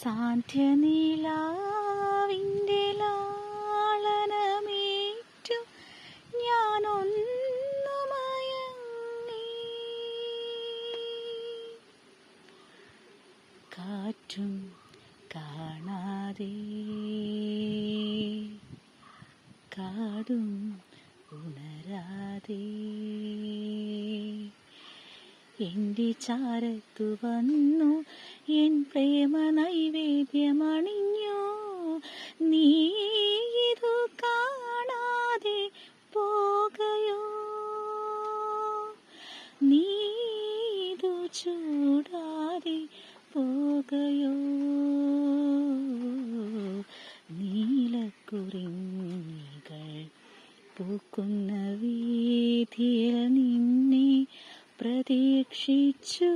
സാന്ധ്യനിലാവിൻ്റെ ലാളനമേറ്റു ഞാനൊന്നു മയങ്ങി. കാറ്റും കാണാതെ കാടും ഉണരാതെ എൻ്റെ ചാരത്തു വന്നു എൻ പ്രേമ നൈവേദ്യമണിഞ്ഞു. നീ ഇതു കാണാതെ പോകയോ, നീ ഇതു ചൂടാതെ പോകയോ. നീലക്കുറിഞ്ഞികൾ പൂക്കുന്ന വീഥിയിൽ നിന്നെ പ്രതീക്ഷിച്ചു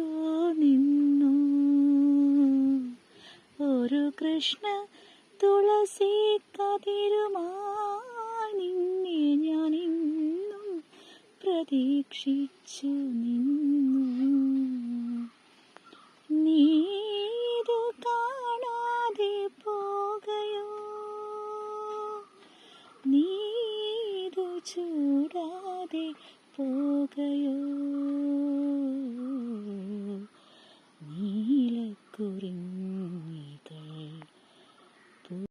നിന്നു. ഒരു കൃഷ്ണ തുളസി കതിരുമായി നിന്നെ ഞാൻ ഇന്നും പ്രതീക്ഷിച്ചു നിന്നു. നീ ഇതു കാണാതെ പോകയോ, നീ ഇതു ചൂടാതെ പോകയോ. നീലക്കുറിഞ്ഞി